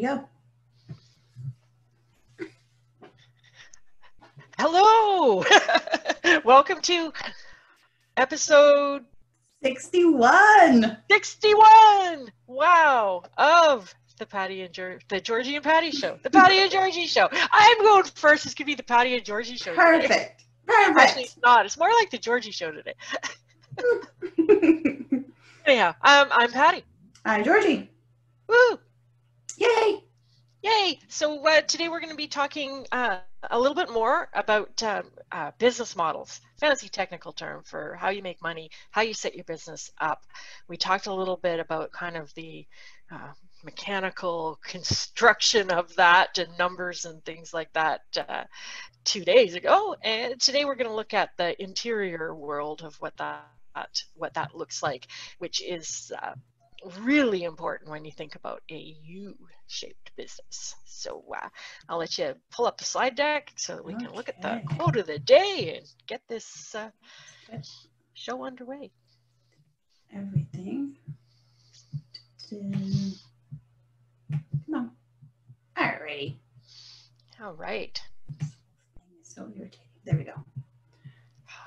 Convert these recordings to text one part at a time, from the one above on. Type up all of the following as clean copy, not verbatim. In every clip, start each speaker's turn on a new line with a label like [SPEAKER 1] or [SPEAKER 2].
[SPEAKER 1] you go.
[SPEAKER 2] Hello! Welcome to episode
[SPEAKER 1] 61.
[SPEAKER 2] 61! Wow! Of the the Georgie and Patty show. The Patty and Georgie show. I'm going first. This could be the Patty and Georgie show today.
[SPEAKER 1] Perfect. Perfect.
[SPEAKER 2] Actually, it's not. It's more like the Georgie show today. Anyhow, I'm Patty.
[SPEAKER 1] I'm Georgie.
[SPEAKER 2] Woo!
[SPEAKER 1] Yay!
[SPEAKER 2] Yay! So today we're going to be talking a little bit more about business models, fancy technical term for how you make money, how you set your business up. We talked a little bit about kind of the mechanical construction of that and numbers and things like that 2 days ago. And today we're going to look at the interior world of what that looks like, which is really important when you think about a U-shaped business. So I'll let you pull up the slide deck so that we can look at the quote of the day and get this show underway.
[SPEAKER 1] Everything. Come on. Alrighty.
[SPEAKER 2] All right.
[SPEAKER 1] So irritating. There we go.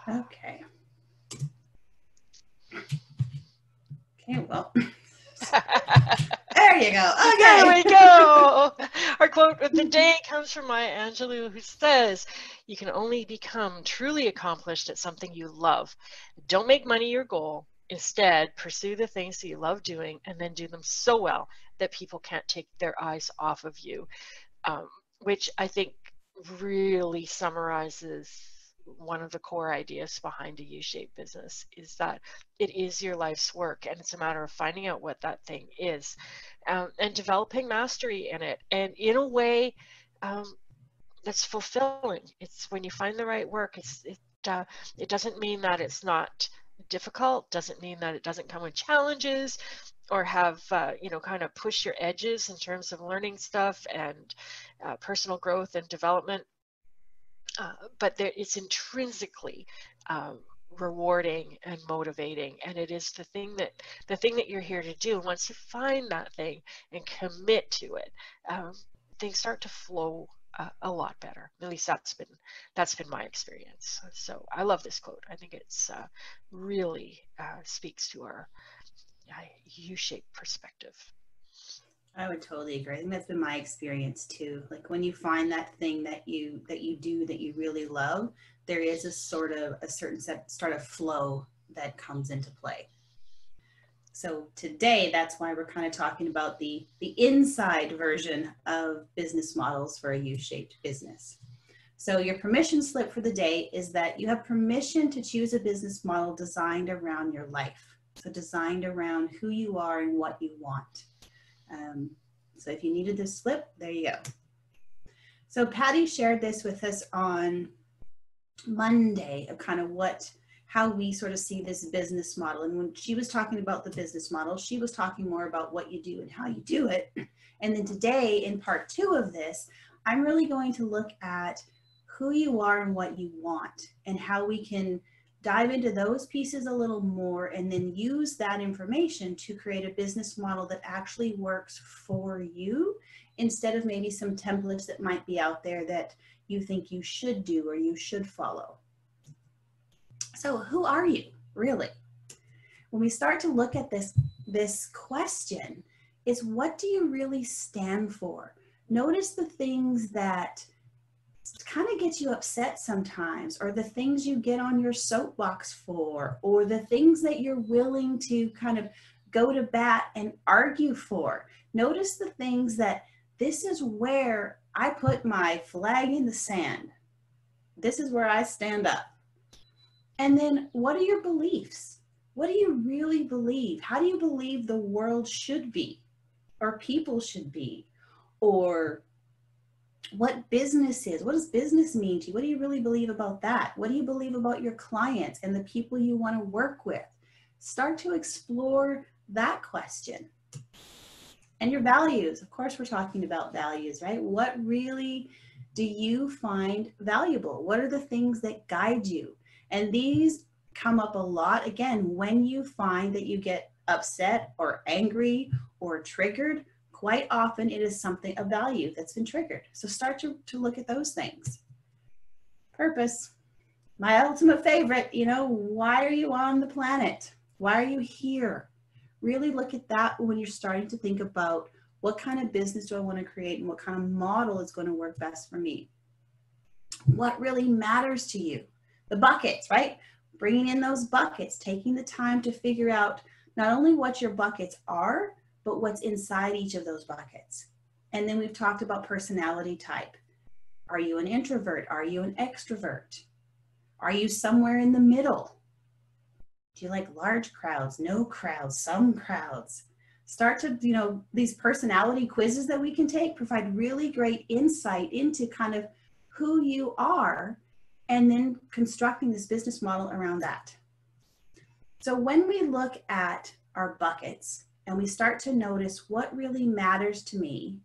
[SPEAKER 1] Okay. Okay, well. There you go. Okay.
[SPEAKER 2] There we go. Our quote of the day comes from Maya Angelou, who says, "You can only become truly accomplished at something you love. Don't make money your goal. Instead, pursue the things that you love doing and then do them so well that people can't take their eyes off of you," which I think really summarizes one of the core ideas behind a U-shaped business, is that it is your life's work, and it's a matter of finding out what that thing is and developing mastery in it, and in a way that's fulfilling. It's when you find the right work, it doesn't mean that it's not difficult, doesn't mean that it doesn't come with challenges or have kind of push your edges in terms of learning stuff and personal growth and development. But it's intrinsically rewarding and motivating, and it is the thing that you're here to do. Once you find that thing and commit to it, things start to flow a lot better. At least that's been my experience. So I love this quote. I think it's really speaks to our U-shaped perspective.
[SPEAKER 1] I would totally agree. I think that's been my experience too. Like when you find that thing that you do that you really love, there is a certain sort of flow that comes into play. So today, that's why we're kind of talking about the inside version of business models for a U-shaped business. So your permission slip for the day is that you have permission to choose a business model designed around your life. So designed around who you are and what you want. So if you needed this slip, there you go. So Patty shared this with us on Monday of kind of how we sort of see this business model. And when she was talking about the business model, she was talking more about what you do and how you do it. And then today in part 2 of this, I'm really going to look at who you are and what you want and how we can dive into those pieces a little more and then use that information to create a business model that actually works for you instead of maybe some templates that might be out there that you think you should do or you should follow. So who are you really? When we start to look at this question, is what do you really stand for? Notice the things that kind of get you upset sometimes, or the things you get on your soapbox for, or the things that you're willing to kind of go to bat and argue for. Notice the things that this is where I put my flag in the sand. This is where I stand up. And then what are your beliefs? What do you really believe? How do you believe the world should be, or people should be, or what business is? What does business mean to you? What do you really believe about that? What do you believe about your clients and the people you want to work with? Start to explore that question. And your values. Of course, we're talking about values, right? What really do you find valuable? What are the things that guide you? And these come up a lot, again, when you find that you get upset or angry or triggered. Of quite often it is something of value that's been triggered. So start to look at those things. Purpose, my ultimate favorite, you know, why are you on the planet? Why are you here? Really look at that when you're starting to think about what kind of business do I want to create and what kind of model is going to work best for me. What really matters to you? The buckets, right? Bringing in those buckets, taking the time to figure out not only what your buckets are, but what's inside each of those buckets. And then we've talked about personality type. Are you an introvert? Are you an extrovert? Are you somewhere in the middle? Do you like large crowds, no crowds, some crowds? Start to, you know, these personality quizzes that we can take provide really great insight into kind of who you are, and then constructing this business model around that. So when we look at our buckets and we start to notice what really matters to me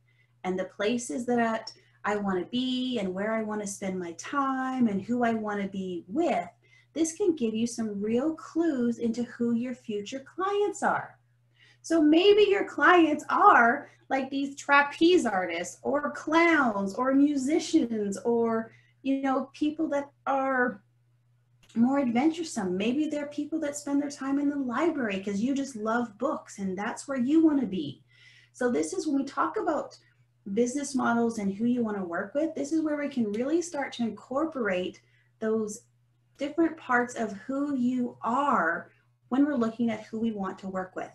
[SPEAKER 1] and the places that I want to be and where I want to spend my time and who I want to be with, this can give you some real clues into who your future clients are. So maybe your clients are like these trapeze artists or clowns or musicians or, you know, people that are more adventuresome. Maybe they're people that spend their time in the library because you just love books and that's where you want to be. So this is when we talk about business models and who you want to work with, this is where we can really start to incorporate those different parts of who you are when we're looking at who we want to work with.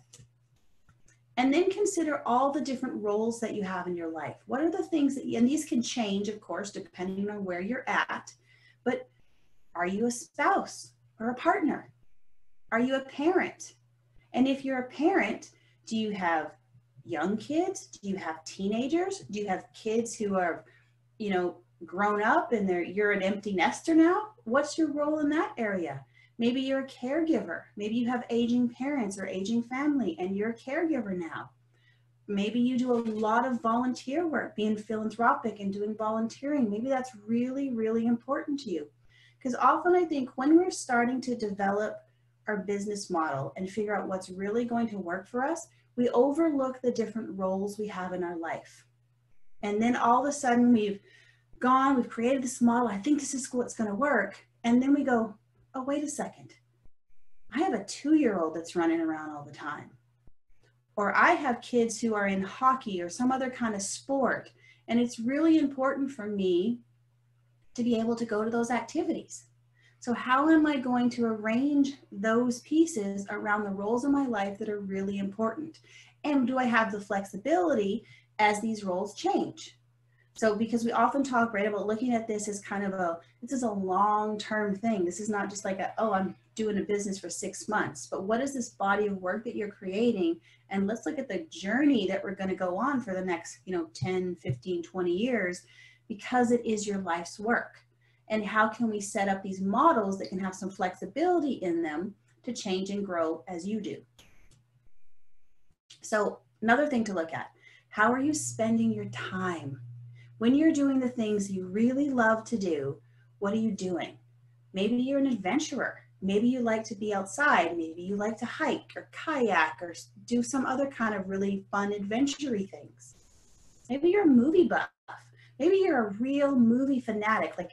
[SPEAKER 1] And then consider all the different roles that you have in your life. What are the things that, and these can change, of course, depending on where you're at, but are you a spouse or a partner? Are you a parent? And if you're a parent, do you have young kids? Do you have teenagers? Do you have kids who are, you know, grown up and you're an empty nester now? What's your role in that area? Maybe you're a caregiver. Maybe you have aging parents or aging family and you're a caregiver now. Maybe you do a lot of volunteer work, being philanthropic and doing volunteering. Maybe that's really, really important to you. Because often I think when we're starting to develop our business model and figure out what's really going to work for us, we overlook the different roles we have in our life. And then all of a sudden we've created this model. I think this is what's going to work. And then we go, oh, wait a second. I have a 2-year-old that's running around all the time. Or I have kids who are in hockey or some other kind of sport. And it's really important for me to be able to go to those activities. So how am I going to arrange those pieces around the roles in my life that are really important? And do I have the flexibility as these roles change? So because we often talk, right, about looking at this as kind of this is a long-term thing. This is not just like I'm doing a business for 6 months, but what is this body of work that you're creating? And let's look at the journey that we're going to go on for the next, 10, 15, 20 years, because it is your life's work. And how can we set up these models that can have some flexibility in them to change and grow as you do? So another thing to look at, how are you spending your time? When you're doing the things you really love to do, what are you doing? Maybe you're an adventurer. Maybe you like to be outside. Maybe you like to hike or kayak or do some other kind of really fun adventure-y things. Maybe you're a movie buff. Maybe you're a real movie fanatic, like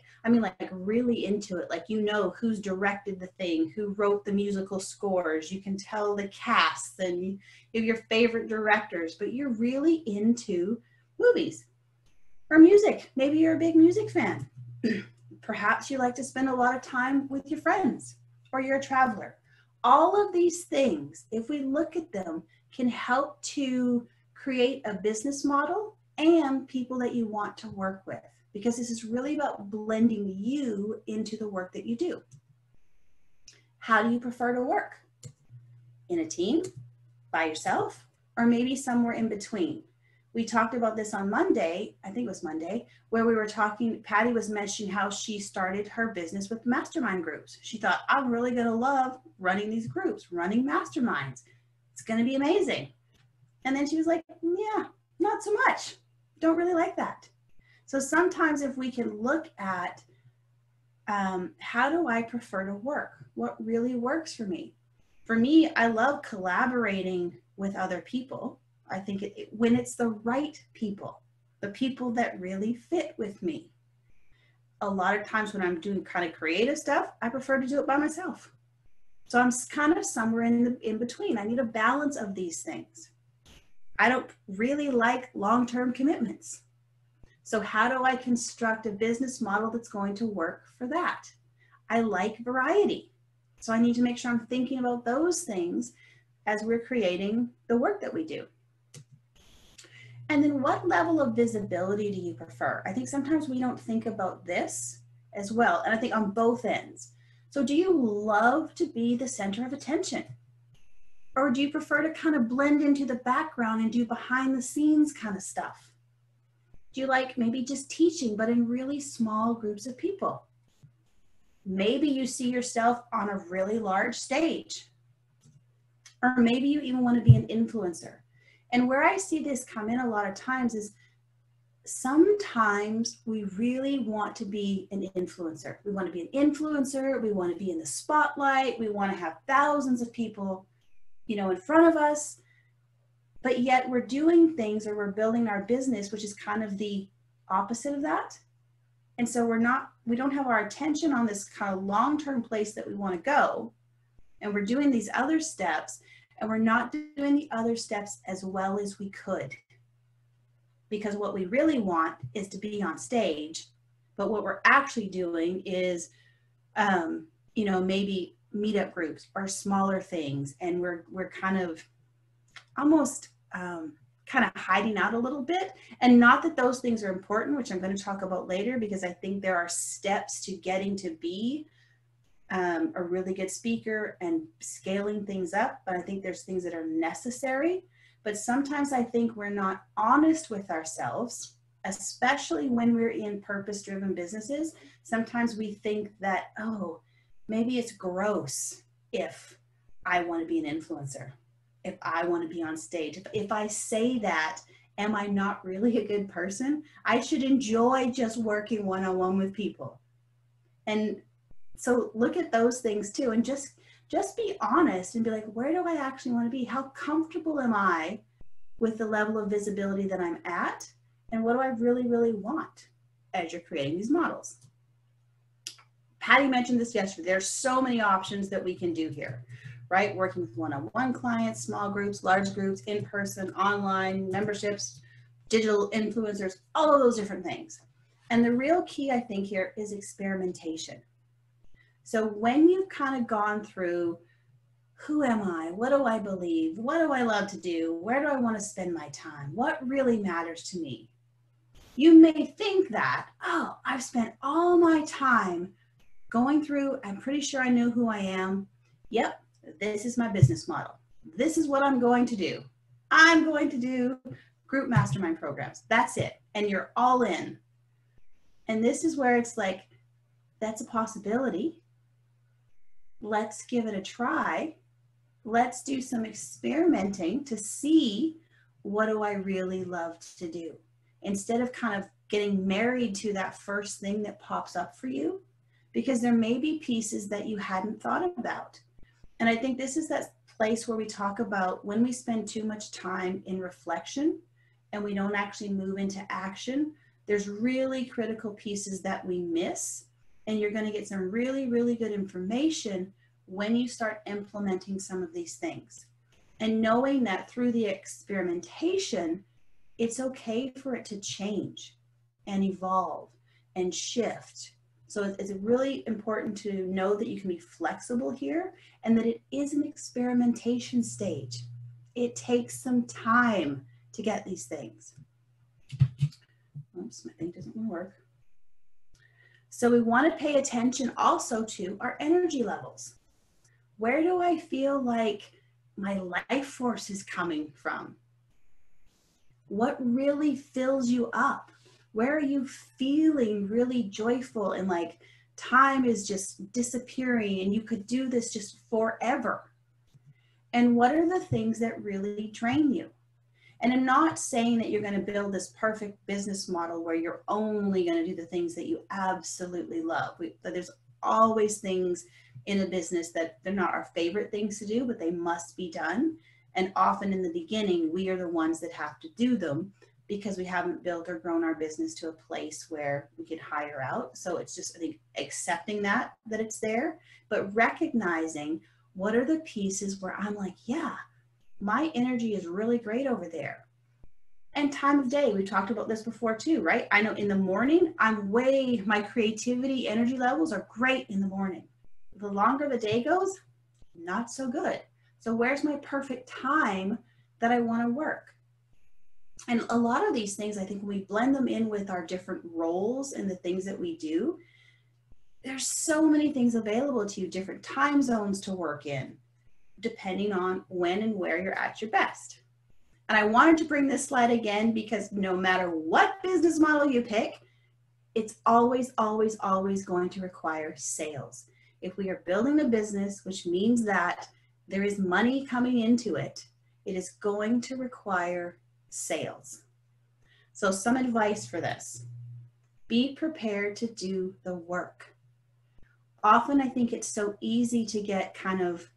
[SPEAKER 1] really into it. Like, who's directed the thing, who wrote the musical scores. You can tell the casts and you have your favorite directors, but you're really into movies. Or music. Maybe you're a big music fan. Perhaps you like to spend a lot of time with your friends, or you're a traveler. All of these things, if we look at them, can help to create a business model and people that you want to work with, because this is really about blending you into the work that you do. How do you prefer to work? In a team, by yourself, or maybe somewhere in between? We talked about this on Monday, I think it was Monday, where we were talking, Patty was mentioning how she started her business with mastermind groups. She thought, I'm really going to love running these groups, running masterminds. It's going to be amazing. And then she was like, yeah, not so much. Don't really like that. So sometimes if we can look at how do I prefer to work? What really works for me? For me, I love collaborating with other people. I think when it's the right people, the people that really fit with me. A lot of times when I'm doing kind of creative stuff, I prefer to do it by myself. So I'm kind of somewhere in between. I need a balance of these things. I don't really like long-term commitments. So how do I construct a business model that's going to work for that? I like variety. So I need to make sure I'm thinking about those things as we're creating the work that we do. And then what level of visibility do you prefer? I think sometimes we don't think about this as well. And I think on both ends. So do you love to be the center of attention? Or do you prefer to kind of blend into the background and do behind the scenes kind of stuff? Do you like maybe just teaching, but in really small groups of people? Maybe you see yourself on a really large stage. Or maybe you even want to be an influencer. And where I see this come in a lot of times is sometimes we really want to be an influencer. We want to be an influencer. We want to be in the spotlight. We want to have thousands of people, in front of us. But yet we're doing things, or we're building our business, which is kind of the opposite of that. And so we don't have our attention on this kind of long-term place that we want to go. And we're doing these other steps, and we're not doing the other steps as well as we could. Because what we really want is to be on stage, but what we're actually doing is, maybe meetup groups or smaller things, and we're kind of almost kind of hiding out a little bit. And not that those things are important, which I'm going to talk about later, because I think there are steps to getting to be a really good speaker and scaling things up, but I think there's things that are necessary. But sometimes I think we're not honest with ourselves, especially when we're in purpose-driven businesses. Sometimes we think that, oh, maybe it's gross if I want to be an influencer, if I want to be on stage. If I say that, am I not really a good person? I should enjoy just working one-on-one with people. And so look at those things too, and just be honest and be like, where do I actually want to be? How comfortable am I with the level of visibility that I'm at? And what do I really, really want as you're creating these models? Patty mentioned this yesterday. There's so many options that we can do here, right? Working with one-on-one clients, small groups, large groups, in-person, online, memberships, digital influencers, all of those different things. And the real key, I think, here is experimentation. So when you've kind of gone through, who am I? What do I believe? What do I love to do? Where do I want to spend my time? What really matters to me? You may think that, oh, I've spent all my time going through, I'm pretty sure I know who I am. Yep, this is my business model. This is what I'm going to do. I'm going to do group mastermind programs. That's it. And you're all in. And this is where it's like, that's a possibility. Let's give it a try. Let's do some experimenting to see, what do I really love to do? Instead of kind of getting married to that first thing that pops up for you, because there may be pieces that you hadn't thought about. And I think this is that place where we talk about when we spend too much time in reflection and we don't actually move into action, there's really critical pieces that we miss. And you're going to get some really, really good information when you start implementing some of these things. And knowing that through the experimentation, it's okay for it to change and evolve and shift. So it's really important to know that you can be flexible here, and that it is an experimentation stage. It takes some time to get these things. Oops, my thing doesn't want to work. So we want to pay attention also to our energy levels. Where do I feel like my life force is coming from? What really fills you up? Where are you feeling really joyful and like time is just disappearing and you could do this just forever? And what are the things that really drain you? And I'm not saying that you're going to build this perfect business model where you're only going to do the things that you absolutely love. There's always things in a business that they're not our favorite things to do, but they must be done. And often in the beginning, we are the ones that have to do them because we haven't built or grown our business to a place where we can hire out. So it's just, I think, accepting that it's there, but recognizing what are the pieces where I'm like, yeah, my energy is really great over there. And time of day, we talked about this before too, right? I know in the morning, my creativity, energy levels are great in the morning. The longer the day goes, not so good. So where's my perfect time that I want to work? And a lot of these things, I think when we blend them in with our different roles and the things that we do, there's so many things available to you, different time zones to work in, depending on when and where you're at your best. And I wanted to bring this slide again because no matter what business model you pick, it's always, always, always going to require sales. If we are building a business, which means that there is money coming into it, it is going to require sales. So some advice for this: be prepared to do the work. Often I think it's so easy to get kind of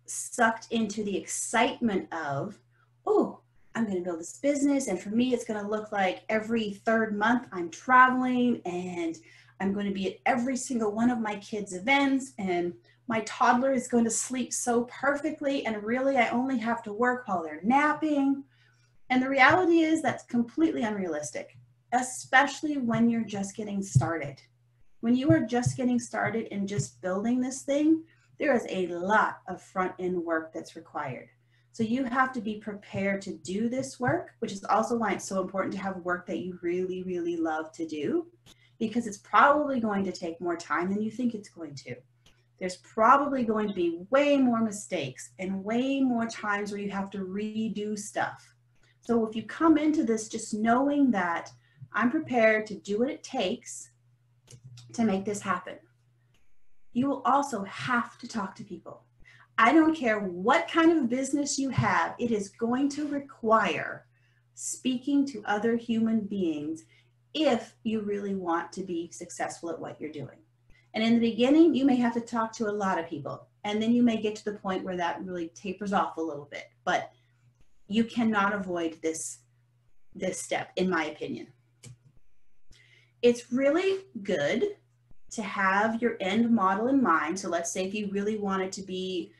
[SPEAKER 1] sucked into the excitement of, oh, I'm going to build this business, and for me it's going to look like every third month I'm traveling and I'm going to be at every single one of my kids' events, and my toddler is going to sleep so perfectly, and really I only have to work while they're napping. And the reality is that's completely unrealistic, especially when you're just getting started. When you are just getting started and just building this thing, there is a lot of front end work that's required. So you have to be prepared to do this work, which is also why it's so important to have work that you really, really love to do, because it's probably going to take more time than you think it's going to. There's probably going to be way more mistakes and way more times where you have to redo stuff. So if you come into this just knowing that I'm prepared to do what it takes to make this happen, you will also have to talk to people. I don't care what kind of business you have, it is going to require speaking to other human beings if you really want to be successful at what you're doing. And in the beginning, you may have to talk to a lot of people, and then you may get to the point where that really tapers off a little bit, but you cannot avoid this step, in my opinion. It's really good to have your end model in mind. So let's say if you really want it to be,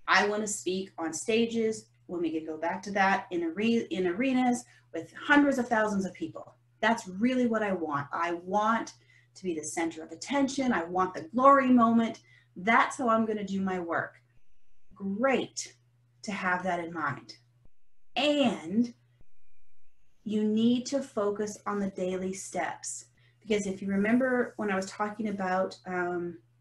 [SPEAKER 1] I want to speak on stages, when we could go back to that, in arenas with hundreds of thousands of people. That's really what I want. I want to be the center of attention. I want the glory moment. That's how I'm going to do my work. Great to have that in mind. And you need to focus on the daily steps. Because if you remember when I was talking about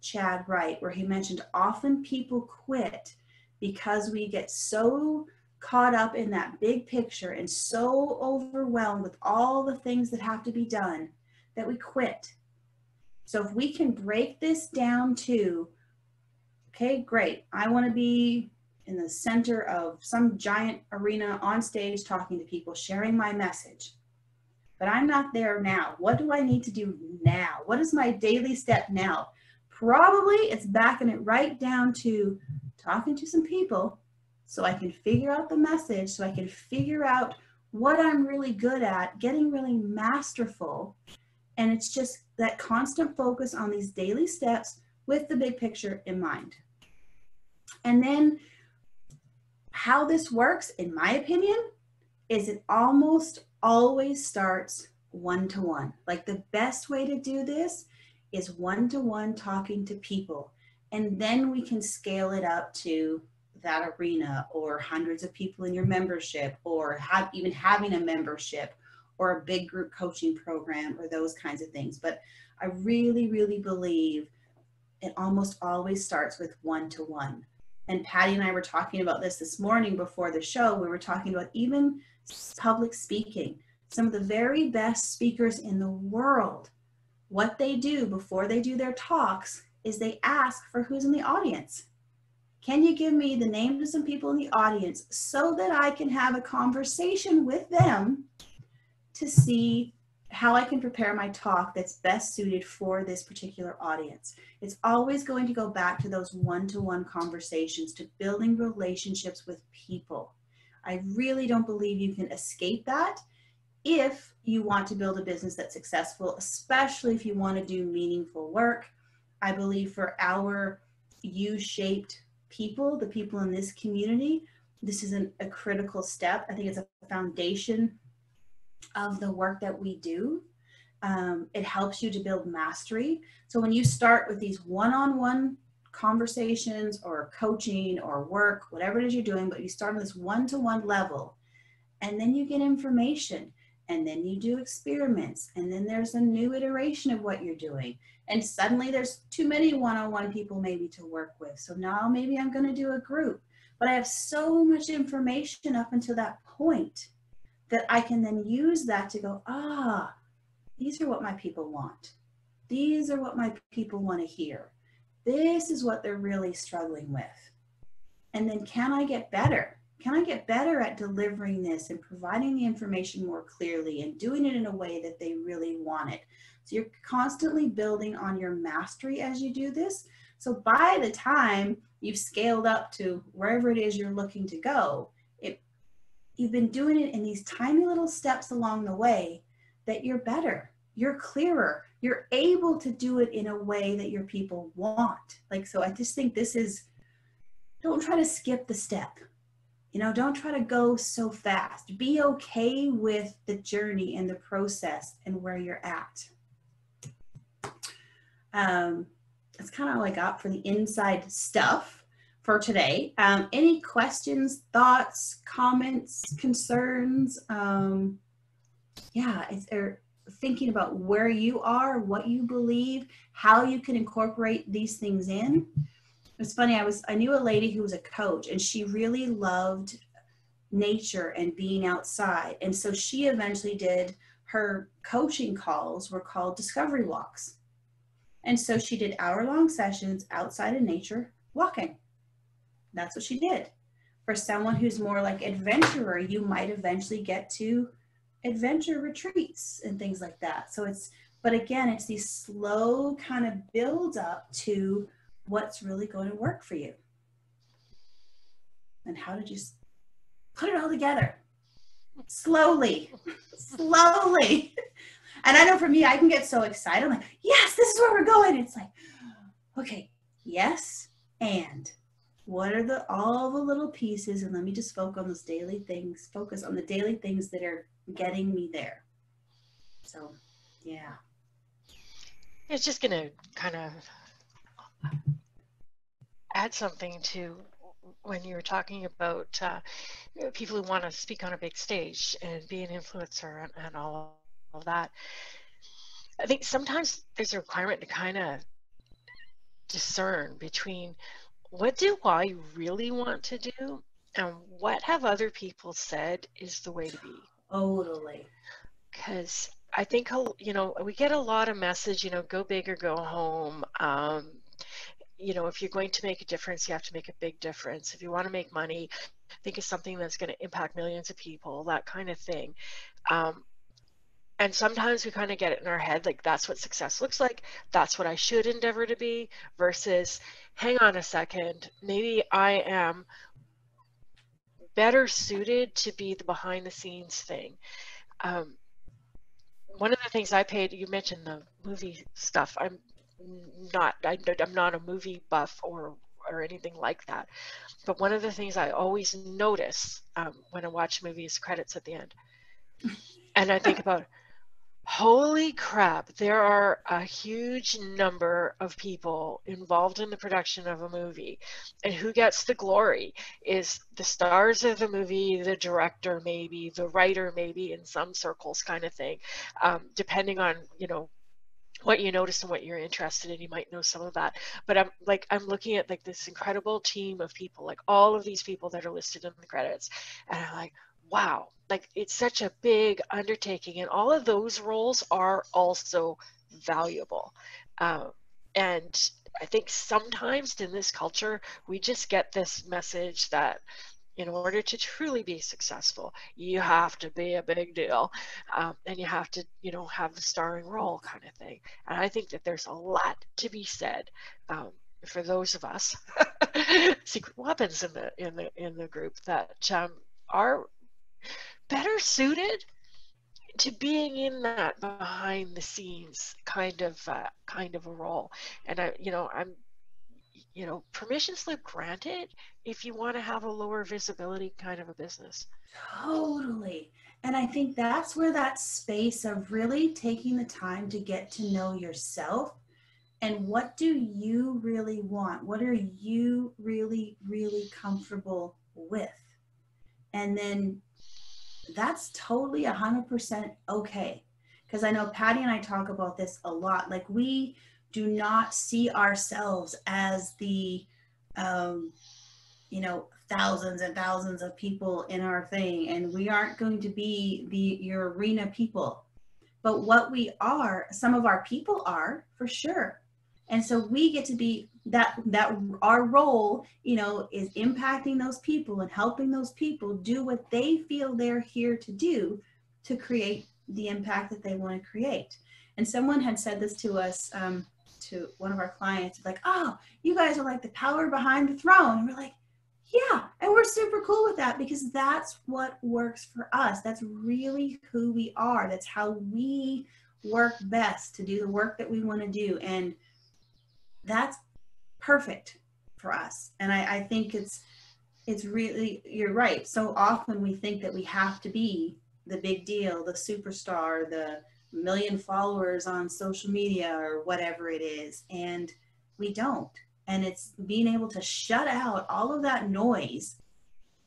[SPEAKER 1] Chad Wright, where he mentioned often people quit because we get so caught up in that big picture and so overwhelmed with all the things that have to be done that we quit. So if we can break this down to, okay, great, I want to be in the center of some giant arena on stage talking to people, sharing my message. But I'm not there now. What do I need to do now? What is my daily step now? Probably it's backing it right down to talking to some people so I can figure out the message, so I can figure out what I'm really good at, getting really masterful. And it's just that constant focus on these daily steps with the big picture in mind. And then how this works, in my opinion, is it almost always starts one-to-one. Like the best way to do this is one-to-one talking to people. And then we can scale it up to that arena or hundreds of people in your membership, or even having a membership or a big group coaching program or those kinds of things. But I really, really believe it almost always starts with one-to-one. And Patty and I were talking about this morning before the show. We were talking about even public speaking. Some of the very best speakers in the world, what they do before they do their talks is they ask for who's in the audience. Can you give me the names of some people in the audience so that I can have a conversation with them to see how I can prepare my talk that's best suited for this particular audience. It's always going to go back to those one-to-one conversations, to building relationships with people. I really don't believe you can escape that if you want to build a business that's successful, especially if you want to do meaningful work. I believe for our U-shaped people, the people in this community, this is a critical step. I think it's a foundation of the work that we do. It helps you to build mastery. So when you start with these one-on-one conversations or coaching or work, whatever it is you're doing, but you start on this one-to-one level, and then you get information, and then you do experiments, and then there's a new iteration of what you're doing. And suddenly there's too many one-on-one people maybe to work with. So now maybe I'm going to do a group, but I have so much information up until that point that I can then use that to go, these are what my people want. These are what my people want to hear. This is what they're really struggling with. And then can I get better? Can I get better at delivering this and providing the information more clearly and doing it in a way that they really want it? So you're constantly building on your mastery as you do this. So by the time you've scaled up to wherever it is you're looking to go, you've been doing it in these tiny little steps along the way that you're better, you're clearer, you're able to do it in a way that your people want. Like, so I just think this is, don't try to skip the step. You know, don't try to go so fast. Be okay with the journey and the process and where you're at. That's kind of all I got for the inside stuff for today. Any questions, thoughts, comments, concerns? Or thinking about where you are, what you believe, how you can incorporate these things in. It's funny, I knew a lady who was a coach, and she really loved nature and being outside. And so she eventually did, her coaching calls were called discovery walks. And so she did hour-long sessions outside in nature, walking. That's what she did. For someone who's more like adventurer, you might eventually get to adventure retreats and things like that. So but again, it's these slow kind of build up to what's really going to work for you. And how to just put it all together slowly, slowly. And I know for me, I can get so excited. I'm like, yes, this is where we're going. It's like, okay, yes. And what are all the little pieces? And let me just focus on the daily things that are getting me there. So, yeah.
[SPEAKER 2] It's just going to kind of add something to when you were talking about people who want to speak on a big stage and be an influencer and all of that. I think sometimes there's a requirement to kind of discern between what do I really want to do and what have other people said is the way to be.
[SPEAKER 1] Totally.
[SPEAKER 2] Because I think, we get a lot of message, go big or go home. If you're going to make a difference, you have to make a big difference. If you want to make money, think of something that's going to impact millions of people, that kind of thing. And sometimes we kind of get it in our head, like that's what success looks like. That's what I should endeavor to be versus, hang on a second, maybe I am better suited to be the behind the scenes thing. One of the things you mentioned the movie stuff. I'm not a movie buff or anything like that. But one of the things I always notice when I watch movies, credits at the end. And I think about, holy crap, there are a huge number of people involved in the production of a movie. And who gets the glory is the stars of the movie, the director maybe, the writer maybe, in some circles kind of thing. Depending on, what you notice and what you're interested in, you might know some of that. But I'm looking at like this incredible team of people, like all of these people that are listed in the credits. And I'm like, wow, like it's such a big undertaking, and all of those roles are also valuable. And I think sometimes in this culture, we just get this message that, in order to truly be successful, you have to be a big deal, and you have to, have the starring role kind of thing. And I think that there's a lot to be said, for those of us secret weapons in the group that are better suited to being in that behind the scenes kind of a role. And permission slip granted if you want to have a lower visibility kind of a business.
[SPEAKER 1] Totally. And I think that's where that space of really taking the time to get to know yourself and what do you really want? What are you really, really comfortable with? And then that's totally 100% okay. Because I know Patty and I talk about this a lot. Like, we do not see ourselves as the, thousands and thousands of people in our thing. And we aren't going to be your arena people. But what we are, some of our people are for sure. And so we get to be that our role, is impacting those people and helping those people do what they feel they're here to do to create the impact that they want to create. And someone had said this to us, to one of our clients, like, oh, you guys are like the power behind the throne. And we're like, yeah. And we're super cool with that because that's what works for us. That's really who we are. That's how we work best to do the work that we want to do. And that's perfect for us. And I think it's really, you're right. So often we think that we have to be the big deal, the superstar, the million followers on social media or whatever it is. And we don't. And it's being able to shut out all of that noise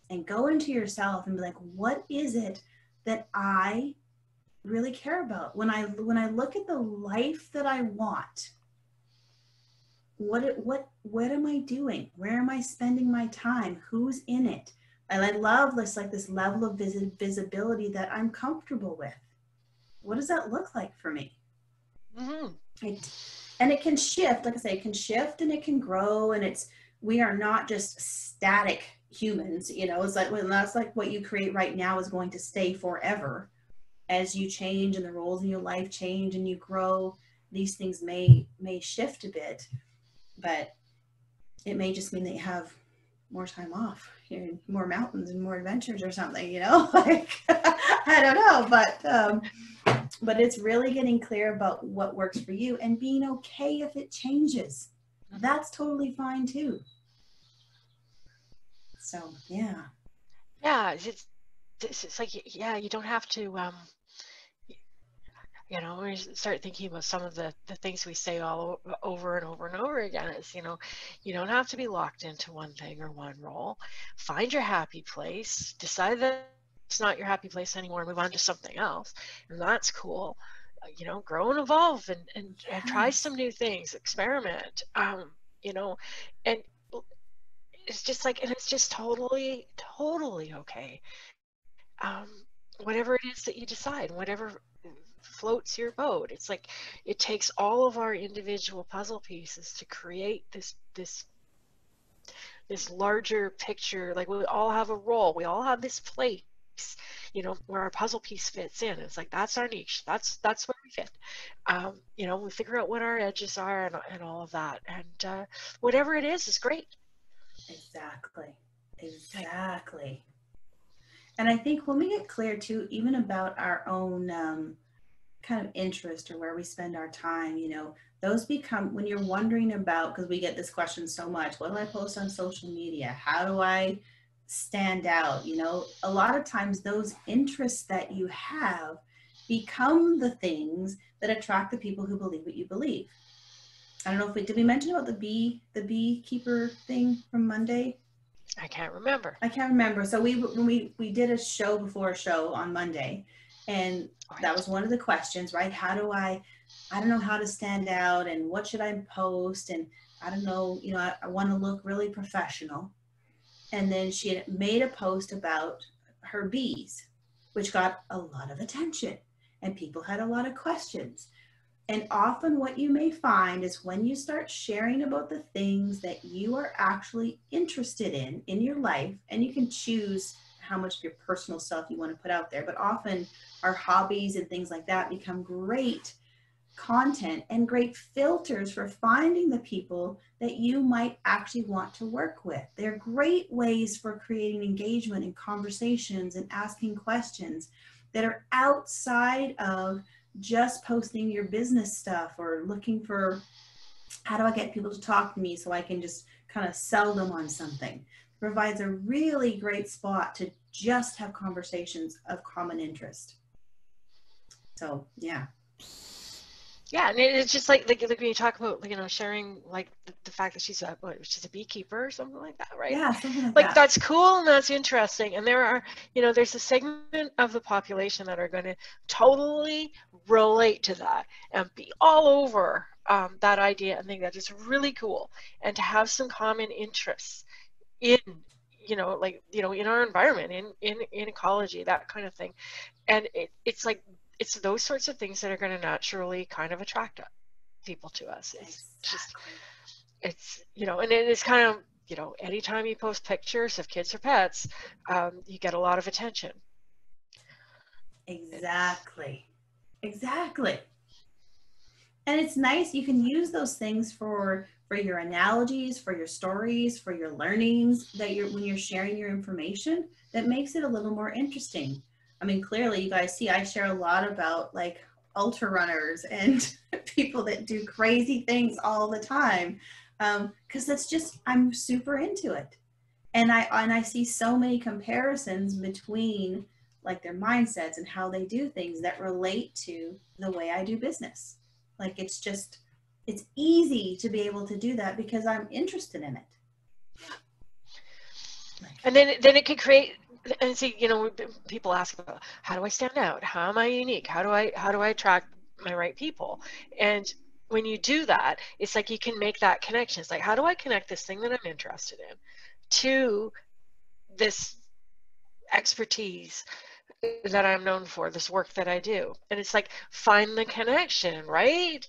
[SPEAKER 1] and go into yourself and be like, what is it that I really care about? When I look at the life that I want, what am I doing? Where am I spending my time? Who's in it? And I love this, like this level of visibility that I'm comfortable with. What does that look like for me?
[SPEAKER 2] Mm-hmm.
[SPEAKER 1] And it can shift, like I say, it can shift and it can grow, and we are not just static humans, it's like, well, that's like what you create right now is going to stay forever. As you change and the roles in your life change and you grow, these things may shift a bit, but it may just mean that you have more time off, more mountains and more adventures or something, like, I don't know, but it's really getting clear about what works for you and being okay if it changes. That's totally fine too. So, yeah.
[SPEAKER 2] Yeah, it's like, yeah, you don't have to, we start thinking about some of the things we say all over and over and over again is, you don't have to be locked into one thing or one role. Find your happy place, decide that it's not your happy place anymore, move on to something else. And that's cool. Grow and evolve and try some new things, experiment, and it's just like, and it's just totally, totally okay. Whatever it is that you decide, whatever floats your boat. It's like it takes all of our individual puzzle pieces to create this larger picture. Like, we all have a role, we all have this place, where our puzzle piece fits in. It's like, that's our niche, that's where we fit. We figure out what our edges are and all of that, and whatever it is great.
[SPEAKER 1] Exactly. And I think when we get clear too, even about our own kind of interest or where we spend our time, those become, when you're wondering about, because we get this question so much, what do I post on social media? How do I stand out? A lot of times those interests that you have become the things that attract the people who believe what you believe. I don't know if did we mention about the beekeeper thing from Monday?
[SPEAKER 2] I can't remember.
[SPEAKER 1] So when we did a show before a show on Monday, and that was one of the questions, right? How do I don't know how to stand out, and what should I post? And I don't know, I want to look really professional. And then she had made a post about her bees, which got a lot of attention and people had a lot of questions. And often what you may find is when you start sharing about the things that you are actually interested in your life, and you can choose how much of your personal stuff you want to put out there, but often our hobbies and things like that become great content and great filters for finding the people that you might actually want to work with. They're great ways for creating engagement and conversations and asking questions that are outside of just posting your business stuff or looking for how do I get people to talk to me so I can just kind of sell them on something. It provides a really great spot to just have conversations of common interest. So yeah.
[SPEAKER 2] Yeah, and it's just like when you talk about, you know, sharing like the fact that she's a beekeeper or something like that, right?
[SPEAKER 1] Yeah, something like
[SPEAKER 2] Like
[SPEAKER 1] that.
[SPEAKER 2] that's cool and that's interesting. And there are, you know, there's a segment of the population that are going to totally relate to that and be all over that idea and think that is really cool. And to have some common interests in, you know, like, you know, in our environment, in ecology, that kind of thing. And it's like, it's those sorts of things that are going to naturally kind of attract people to us. It's just, it's, you know, and it's kind of, you know, anytime you post pictures of kids or pets, you get a lot of attention.
[SPEAKER 1] Exactly. Exactly. And it's nice, you can use those things for your analogies, for your stories, for your learnings that you're when you're sharing your information, that makes it a little more interesting. I mean, clearly you guys see I share a lot about like ultra runners and people that do crazy things all the time. Because that's just I'm super into it. And I see so many comparisons between like their mindsets and how they do things that relate to the way I do business. Like it's easy to be able to do that because I'm interested in it.
[SPEAKER 2] And then it can create, and see, you know, people ask about, how do I stand out? How am I unique? How do I attract my right people? And when you do that, it's like you can make that connection. It's like, how do I connect this thing that I'm interested in to this expertise that I'm known for, this work that I do? And it's like, find the connection, right?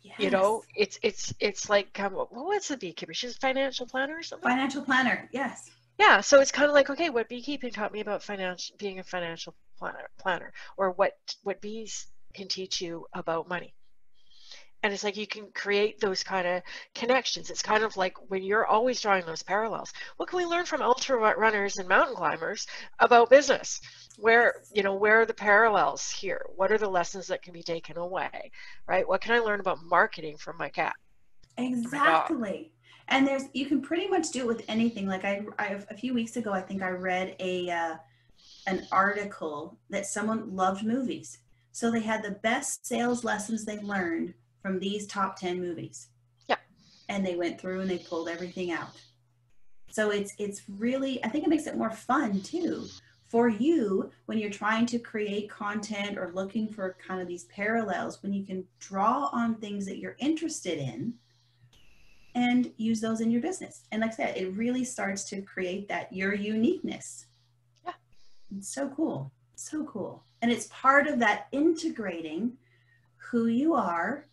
[SPEAKER 1] Yes.
[SPEAKER 2] You know, it's like, what was the beekeeper? She's a financial planner or something?
[SPEAKER 1] Financial planner, yes.
[SPEAKER 2] Yeah, so it's kind of like, okay, what beekeeping taught me about being a financial planner, or what bees can teach you about money. And it's like you can create those kind of connections. It's kind of like when you're always drawing those parallels. What can we learn from ultra runners and mountain climbers about business? Where, you know, where are the parallels here? What are the lessons that can be taken away, right? What can I learn about marketing from my cat, my dog?
[SPEAKER 1] Exactly. And there's you can pretty much do it with anything. Like I a few weeks ago, I think I read an article that someone loved movies. So they had the best sales lessons they learned from these top 10 movies.
[SPEAKER 2] Yeah.
[SPEAKER 1] And they went through and they pulled everything out. So it's really, I think it makes it more fun too for you when you're trying to create content or looking for kind of these parallels, when you can draw on things that you're interested in and use those in your business. And like I said, it really starts to create that your uniqueness.
[SPEAKER 2] Yeah.
[SPEAKER 1] It's so cool. So cool. And it's part of that integrating who you are,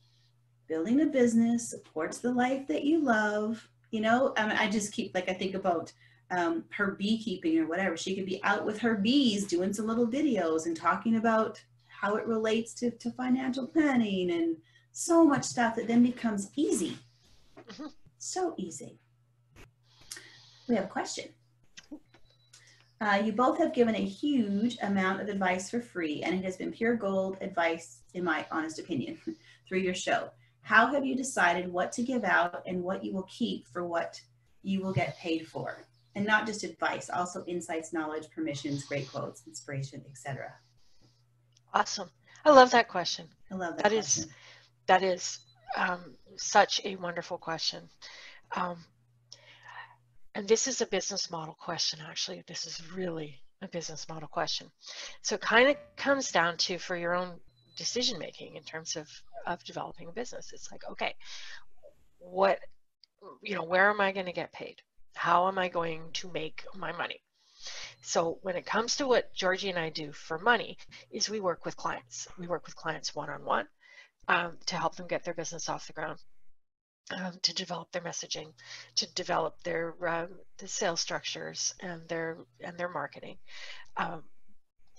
[SPEAKER 1] building a business, supports the life that you love. You know, I mean, I just keep, like, I think about her beekeeping or whatever. She could be out with her bees doing some little videos and talking about how it relates to financial planning and so much stuff that then becomes easy. Mm-hmm. So easy. We have a question. You both have given a huge amount of advice for free, and it has been pure gold advice, in my honest opinion, through your show. How have you decided what to give out and what you will keep for what you will get paid for? And not just advice, also insights, knowledge, permissions, great quotes, inspiration, etc.
[SPEAKER 2] Awesome. I love that question.
[SPEAKER 1] I love that question.
[SPEAKER 2] That is such a wonderful question. And this is a business model question, actually. This is really a business model question. So it kind of comes down to, for your own decision making in terms of developing a business, it's like, okay, what, you know, where am I going to get paid? How am I going to make my money? So when it comes to what Georgie and I do for money, is we work with clients. We work with clients one-on-one. to help them get their business off the ground, to develop their messaging, to develop their the sales structures and their marketing.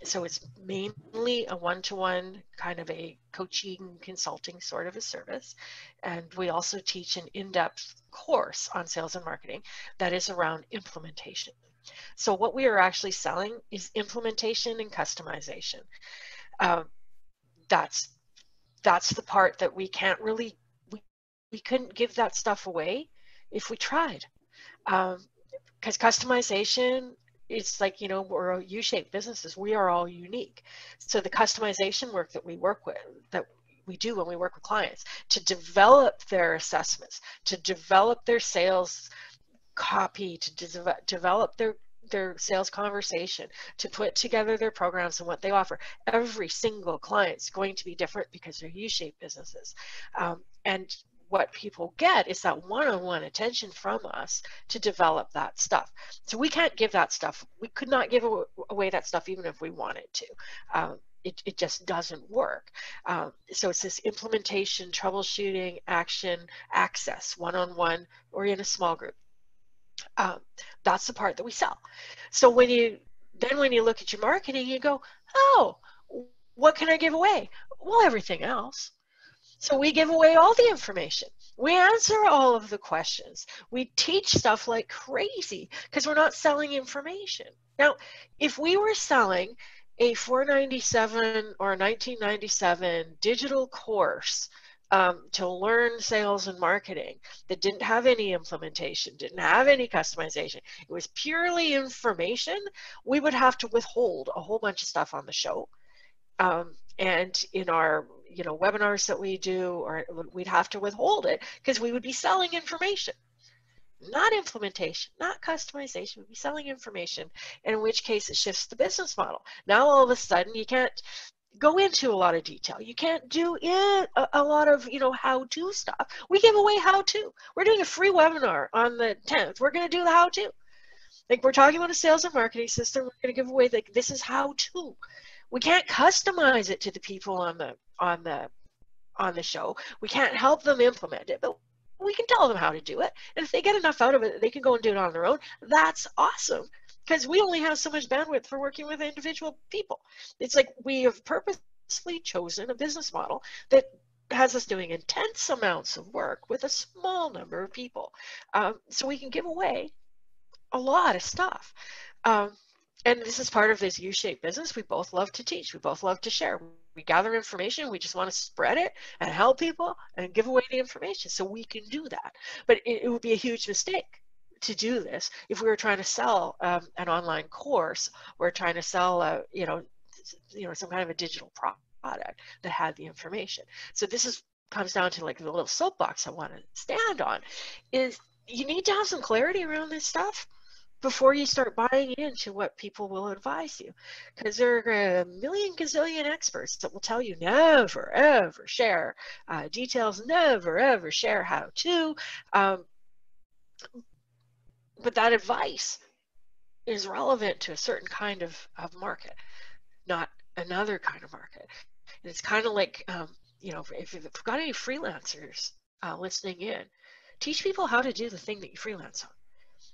[SPEAKER 2] So it's mainly a one-to-one kind of a coaching, consulting sort of a service. And we also teach an in-depth course on sales and marketing that is around implementation. So what we are actually selling is implementation and customization. That's the part that we can't really, we couldn't give that stuff away if we tried. Because customization, it's like, you know, we're U-shaped businesses. We are all unique. So the customization work that we work with, that we do when we work with clients, to develop their assessments, to develop their sales copy, to develop their sales conversation, to put together their programs and what they offer. Every single client's going to be different because they're U-shaped businesses. And what people get is that one-on-one attention from us to develop that stuff. So we can't give that stuff. We could not give away that stuff even if we wanted to. It just doesn't work. So it's this implementation, troubleshooting, action, access, one-on-one, or in a small group. That's the part that we sell. So when you look at your marketing, you go, oh, what can I give away? Well, everything else. So we give away all the information. We answer all of the questions. We teach stuff like crazy because we're not selling information. Now, if we were selling a $497 or a $1997 digital course to learn sales and marketing that didn't have any implementation, didn't have any customization, it was purely information, we would have to withhold a whole bunch of stuff on the show. And in our webinars that we do, or we'd have to withhold it because we would be selling information, not implementation, not customization. We'd be selling information, and in which case it shifts the business model. Now all of a sudden you can't go into a lot of detail. You can't do a lot of how-to stuff. We give away how-to. We're doing a free webinar on the 10th. We're going to do the how-to. Like, we're talking about a sales and marketing system. We're going to give away, like, this is how-to. We can't customize it to the people on the show. We can't help them implement it, but we can tell them how to do it. And if they get enough out of it, they can go and do it on their own. That's awesome, because we only have so much bandwidth for working with individual people. It's like we have purposely chosen a business model that has us doing intense amounts of work with a small number of people. So we can give away a lot of stuff. And this is part of this U-shaped business. We both love to teach. We both love to share. We gather information. We just want to spread it and help people and give away the information. So we can do that. But it would be a huge mistake to do this if we were trying to sell an online course or trying to sell some kind of a digital product that had the information. So this comes down to like the little soapbox I want to stand on, is you need to have some clarity around this stuff before you start buying into what people will advise you, because there are a million gazillion experts that will tell you never ever share details, never ever share how to, but that advice is relevant to a certain kind of market, not another kind of market. And it's kind of like if you've got any freelancers listening in, teach people how to do the thing that you freelance on.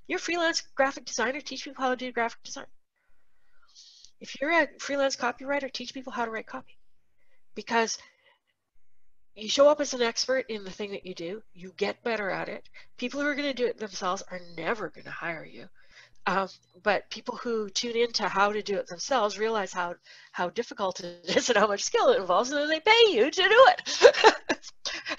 [SPEAKER 2] You're a freelance graphic designer, teach people how to do graphic design. If you're a freelance copywriter, teach people how to write copy. Because you show up as an expert in the thing that you do, you get better at it. People who are going to do it themselves are never going to hire you. But people who tune into how to do it themselves realize how difficult it is and how much skill it involves, and then they pay you to do it.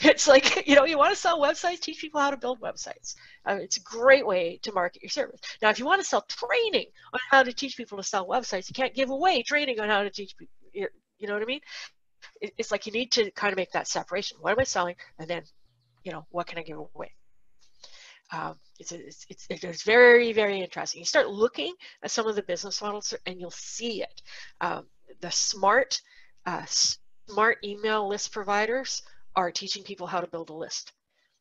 [SPEAKER 2] It's like, you want to sell websites, teach people how to build websites. It's a great way to market your service. Now, if you want to sell training on how to teach people to sell websites, you can't give away training on how to teach people. You know what I mean? It's like you need to kind of make that separation. What am I selling? And then, what can I give away? It's very, very interesting. You start looking at some of the business models and you'll see it. The smart email list providers are teaching people how to build a list.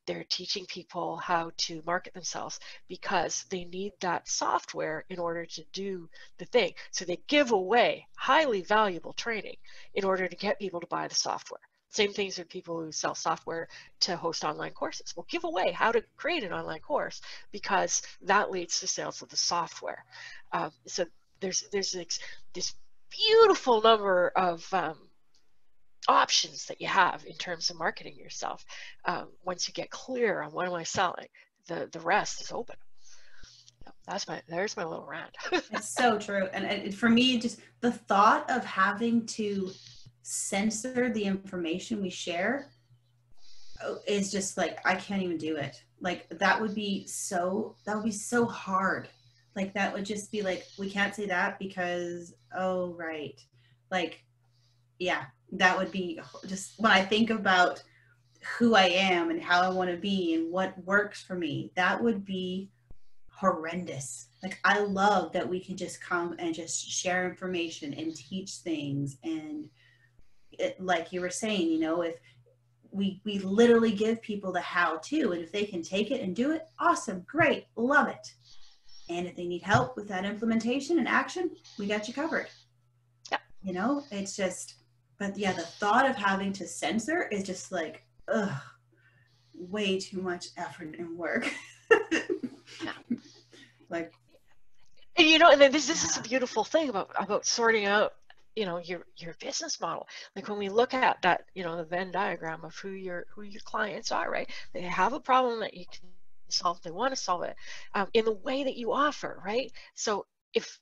[SPEAKER 2] They're teaching people how to market themselves because they need that software in order to do the thing. So they give away highly valuable training in order to get people to buy the software. Same things with people who sell software to host online courses. We'll give away how to create an online course because that leads to sales of the software. So there's this beautiful number of options that you have in terms of marketing yourself. Once you get clear on what am I selling, the rest is open. There's my little rant.
[SPEAKER 1] It's so true. And for me, just the thought of having to censor the information we share is just like, I can't even do it. Like that would be so hard. Like that would just be like, we can't say that because, oh, right. Like, yeah, that would be just when I think about who I am and how I want to be and what works for me, that would be horrendous. Like I love that we can just come and just share information and teach things. And it, like you were saying, you know, if we literally give people the how to, and if they can take it and do it, awesome, great, love it. And if they need help with that implementation and action, we got you covered.
[SPEAKER 2] Yeah.
[SPEAKER 1] You know, it's just, but yeah, the thought of having to censor is just like, ugh, way too much effort and work.
[SPEAKER 2] Yeah.
[SPEAKER 1] Like,
[SPEAKER 2] and you know, and then this is a beautiful thing about sorting out, you know, your business model. Like when we look at that, you know, the Venn diagram of who your clients are, right? They have a problem that you can solve. They want to solve it in the way that you offer, right? So if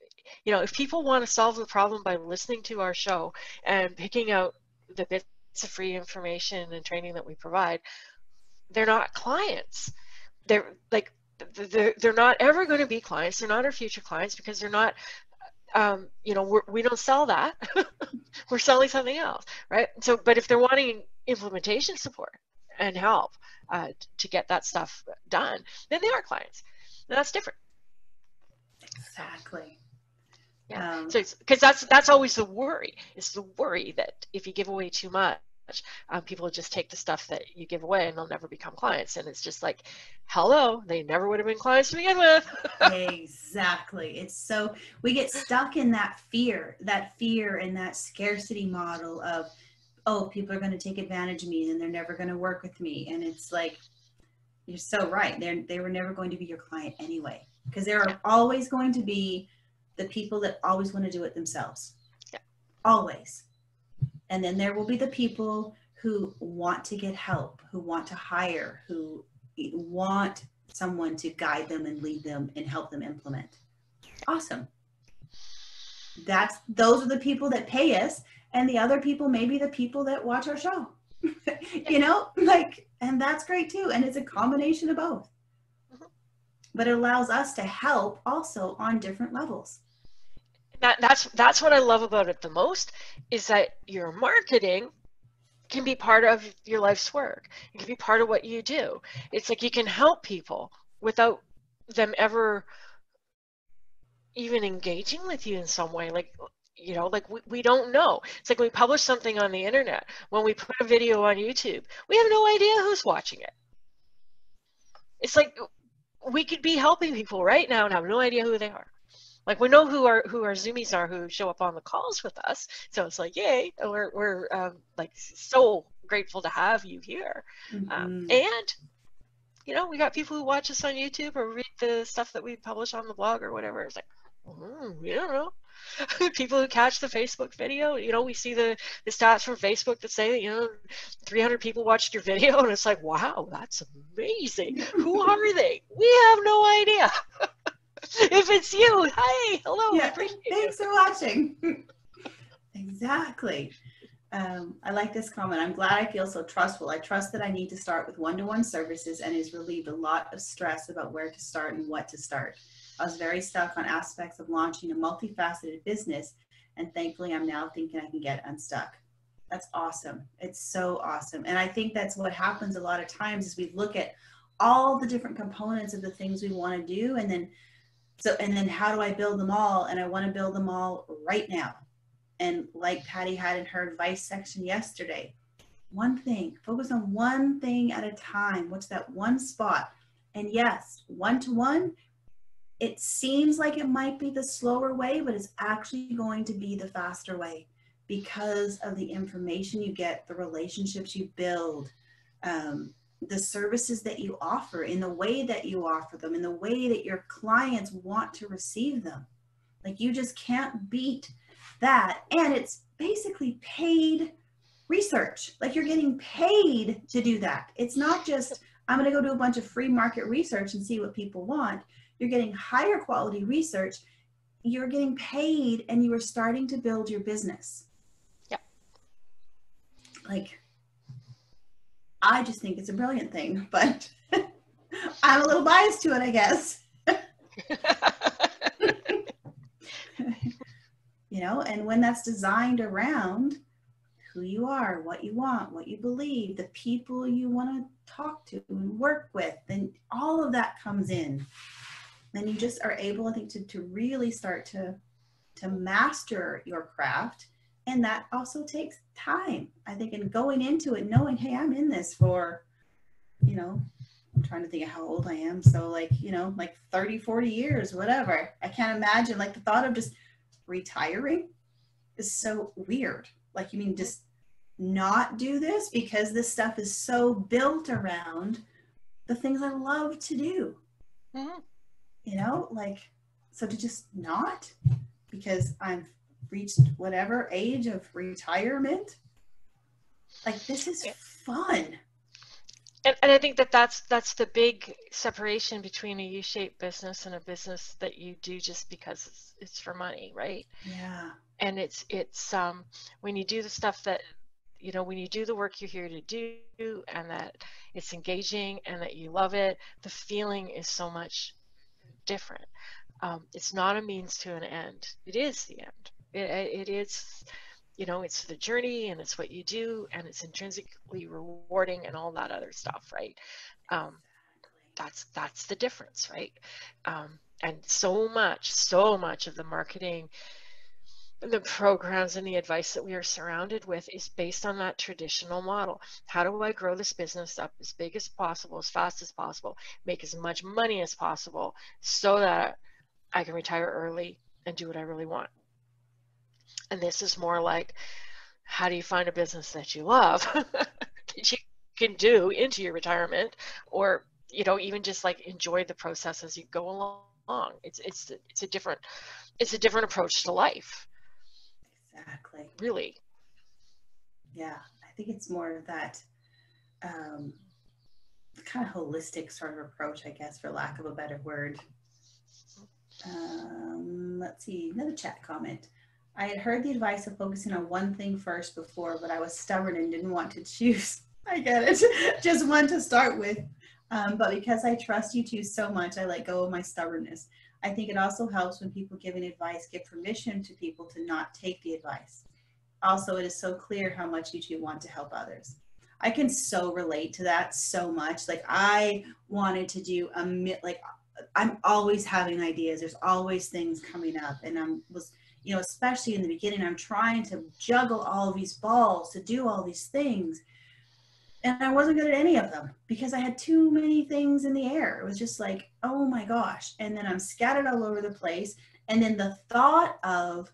[SPEAKER 2] people want to solve the problem by listening to our show and picking out the bits of free information and training that we provide, they're not clients. They're not ever going to be clients. They're not our future clients because they're not, we don't sell that. We're selling something else, right? So, but if they're wanting implementation support and help to get that stuff done, then they are clients. And that's different.
[SPEAKER 1] Exactly.
[SPEAKER 2] Yeah. So, because that's always the worry. It's the worry that if you give away too much, people will just take the stuff that you give away and they'll never become clients. And it's just like, hello, they never would have been clients to begin with.
[SPEAKER 1] Exactly. It's so, we get stuck in that fear and that scarcity model of, oh, people are going to take advantage of me and they're never going to work with me. And it's like, you're so right. They were never going to be your client anyway, because there are always going to be the people that always want to do it themselves.
[SPEAKER 2] Yeah.
[SPEAKER 1] Always. And then there will be the people who want to get help, who want to hire, who want someone to guide them and lead them and help them implement. Awesome. Those are the people that pay us, and the other people may be the people that watch our show. You know, like, and that's great too. And it's a combination of both. But it allows us to help also on different levels.
[SPEAKER 2] That's what I love about it the most, is that your marketing can be part of your life's work. It can be part of what you do. It's like you can help people without them ever even engaging with you in some way. Like, you know, like we don't know. It's like we publish something on the internet. When we put a video on YouTube, we have no idea who's watching it. It's like we could be helping people right now and have no idea who they are. Like we know who our Zoomies are who show up on the calls with us. So it's like, yay, we're like so grateful to have you here. And, you know, we got people who watch us on YouTube or read the stuff that we publish on the blog or whatever. It's like, you don't know. People who catch the Facebook video, you know, we see the stats from Facebook that say, you know, 300 people watched your video, and it's like, wow, that's amazing. Who are they? We have no idea. If it's you, hi, hello.
[SPEAKER 1] Yeah, thanks for watching. Exactly. I like this comment. I'm glad I feel so trustful. I trust that I need to start with one-to-one services and is relieved a lot of stress about where to start and what to start. I was very stuck on aspects of launching a multifaceted business, and thankfully I'm now thinking I can get unstuck. That's awesome. It's so awesome. And I think that's what happens a lot of times is we look at all the different components of the things we want to do, and then how do I build them all? And I want to build them all right now. And like Patty had in her advice section yesterday, one thing, focus on one thing at a time. What's that one spot? And yes, one-to-one, it seems like it might be the slower way, but it's actually going to be the faster way, because of the information you get, the relationships you build, the services that you offer, in the way that you offer them, in the way that your clients want to receive them. Like, you just can't beat that. And it's basically paid research. Like, you're getting paid to do that. It's not just, I'm going to go do a bunch of free market research and see what people want. You're getting higher quality research. You're getting paid, and you are starting to build your business.
[SPEAKER 2] Yeah.
[SPEAKER 1] Like, I just think it's a brilliant thing, but I'm a little biased to it, I guess. You know, and when that's designed around who you are, what you want, what you believe, the people you want to talk to and work with, then all of that comes in. Then you just are able, I think, to really start to master your craft. And that also takes time, I think, in going into it, knowing, hey, I'm in this for, you know, I'm trying to think of how old I am. So like, you know, like 30, 40 years, whatever. I can't imagine, like, the thought of just retiring is so weird. Like, you mean just not do this, because this stuff is so built around the things I love to do.
[SPEAKER 2] Mm-hmm.
[SPEAKER 1] You know, like, so to just not, because I've reached whatever age of retirement, like, this is fun.
[SPEAKER 2] And I think that's the big separation between a U-shaped business and a business that you do just because it's for money, right?
[SPEAKER 1] Yeah.
[SPEAKER 2] And it's when you do the stuff that, you know, when you do the work you're here to do, and that it's engaging and that you love it, the feeling is so much different. It's not a means to an end. It is the end. It is, you know, it's the journey, and it's what you do, and it's intrinsically rewarding, and all that other stuff, right? That's the difference, right? And so much of the marketing, the programs, and the advice that we are surrounded with is based on that traditional model. How do I grow this business up as big as possible, as fast as possible, make as much money as possible, so that I can retire early and do what I really want? And this is more like, how do you find a business that you love that you can do into your retirement, or, you know, even just like enjoy the process as you go along? It's a different approach to life.
[SPEAKER 1] Exactly.
[SPEAKER 2] Really.
[SPEAKER 1] Yeah, I think it's more of that kind of holistic sort of approach, I guess, for lack of a better word. Let's see, another chat comment. I had heard the advice of focusing on one thing first before, but I was stubborn and didn't want to choose. I get it. Just one to start with. But because I trust you two so much, I let go of my stubbornness. I think it also helps when people giving advice give permission to people to not take the advice. Also, it is so clear how much you two want to help others. I can so relate to that so much. Like, I wanted to do I'm always having ideas. There's always things coming up, and you know, especially in the beginning, I'm trying to juggle all of these balls to do all these things. And I wasn't good at any of them because I had too many things in the air. It was just like, oh my gosh. And then I'm scattered all over the place. And then the thought of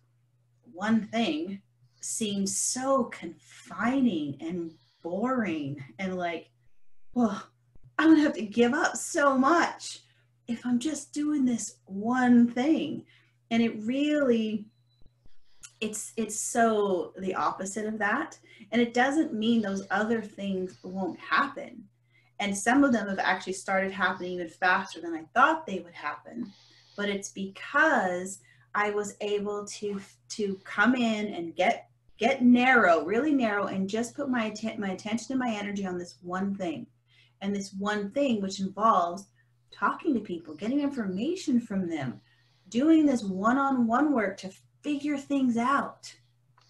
[SPEAKER 1] one thing seems so confining and boring, and like, well, I'm gonna have to give up so much if I'm just doing this one thing. And it really, it's so the opposite of that. And it doesn't mean those other things won't happen. And some of them have actually started happening even faster than I thought they would happen. But it's because I was able to come in and get narrow, really narrow, and just put my attention and my energy on this one thing. And this one thing, which involves talking to people, getting information from them, doing this one-on-one work to figure things out,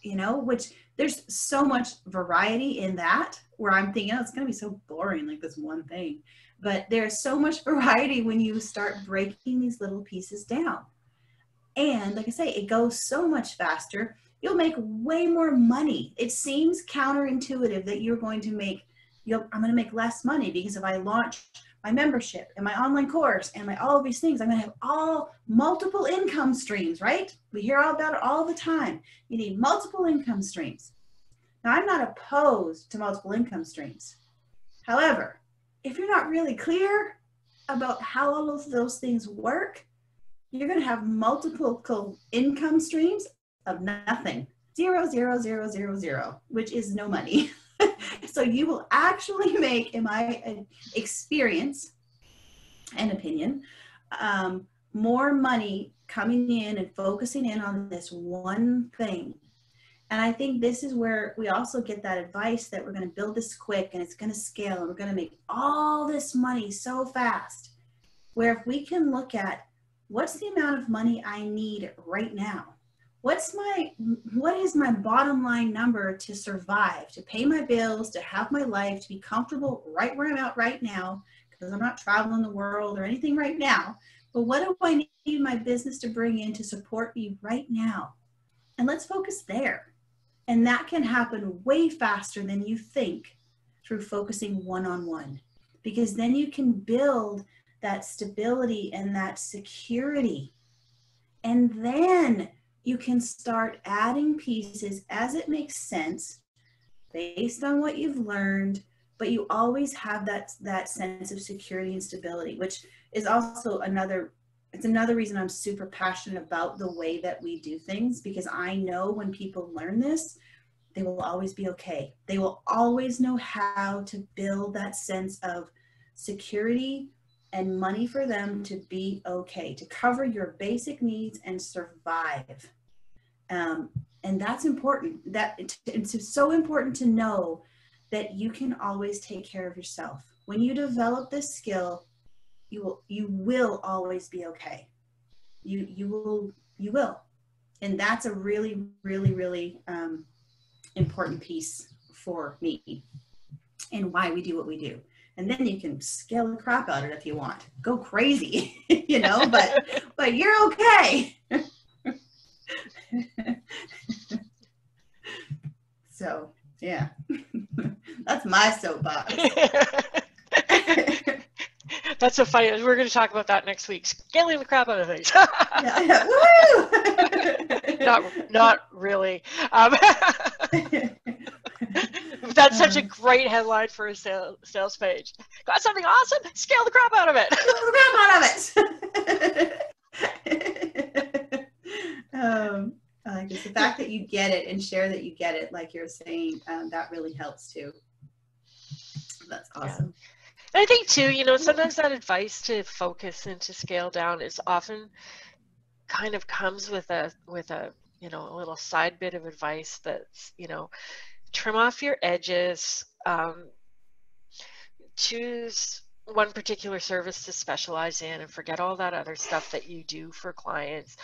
[SPEAKER 1] you know, which there's so much variety in that, where I'm thinking, oh, it's going to be so boring, like this one thing. But there's so much variety when you start breaking these little pieces down. And like I say, it goes so much faster. You'll make way more money. It seems counterintuitive that you're going to make, I'm going to make less money, because if I launch my membership and my online course and my all of these things. I'm going to have all multiple income streams, right? We hear all about it all the time. You need multiple income streams. Now, I'm not opposed to multiple income streams. However, if you're not really clear about how all of those things work, you're going to have multiple income streams of nothing. 0, 0, 0, 0, 0, which is no money. So you will actually make, in my experience and opinion, more money coming in and focusing in on this one thing. And I think this is where we also get that advice that we're going to build this quick and it's going to scale and we're going to make all this money so fast. Where if we can look at what's the amount of money I need right now? What is my bottom line number to survive, to pay my bills, to have my life, to be comfortable right where I'm at right now, because I'm not traveling the world or anything right now. But what do I need my business to bring in to support me right now? And let's focus there. And that can happen way faster than you think through focusing one-on-one, because then you can build that stability and that security. And then you can start adding pieces as it makes sense based on what you've learned, but you always have that sense of security and stability, which is also another reason I'm super passionate about the way that we do things, because I know when people learn this, they will always be okay. They will always know how to build that sense of security and money for them to be okay, to cover your basic needs and survive. And that's important. It's so important to know that you can always take care of yourself. When you develop this skill, you will always be okay. You will. And that's a really, really, really important piece for me and why we do what we do. And then you can scale the crap out of it if you want. Go crazy, but you're okay. So, yeah, that's my soapbox.
[SPEAKER 2] That's so funny. We're going to talk about that next week. Scaling the crap out of things.
[SPEAKER 1] Yeah. Woo!
[SPEAKER 2] Not really. That's such a great headline for a sales page. Got something awesome? Scale the crap out of it.
[SPEAKER 1] Scale the crap out of it. I like this. The fact that you get it and share that you get it, like you're saying, that really helps too. That's awesome.
[SPEAKER 2] Yeah. And I think too, sometimes that advice to focus and to scale down is often kind of comes with a little side bit of advice that's, trim off your edges, choose one particular service to specialize in and forget all that other stuff that you do for clients.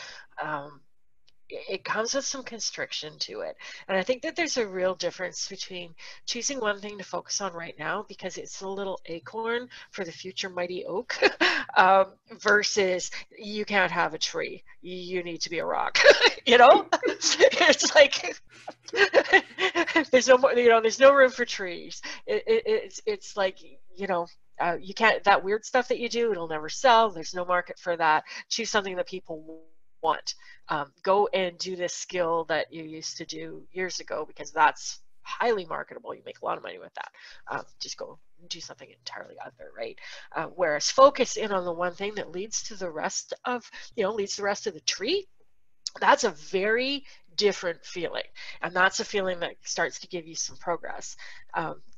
[SPEAKER 2] It comes with some constriction to it. And I think that there's a real difference between choosing one thing to focus on right now because it's a little acorn for the future mighty oak, versus you can't have a tree. You need to be a rock. It's like there's no more, there's no room for trees. It's like, you can't, that weird stuff that you do, it'll never sell. There's no market for that. Choose something that people want. Go and do this skill that you used to do years ago, because that's highly marketable. You make a lot of money with that. Just go do something entirely other, right? Whereas focus in on the one thing that leads to the rest of the tree. That's a very different feeling, and that's a feeling that starts to give you some progress.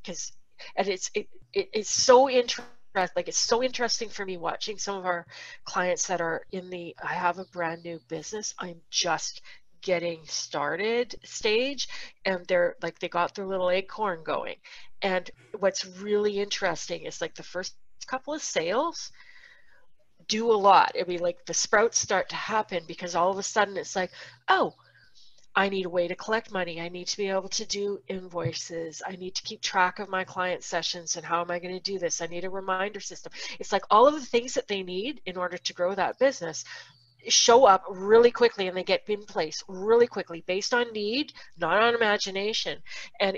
[SPEAKER 2] It's so interesting. Like, it's so interesting for me watching some of our clients that are in the I have a brand new business, I'm just getting started stage, and they're like, they got their little acorn going. And what's really interesting is like the first couple of sales do a lot. I mean, like the sprouts start to happen because all of a sudden it's like, oh, I need a way to collect money. I need to be able to do invoices. I need to keep track of my client sessions, and how am I going to do this? I need a reminder system. It's like all of the things that they need in order to grow that business show up really quickly, and they get in place really quickly based on need, not on imagination. And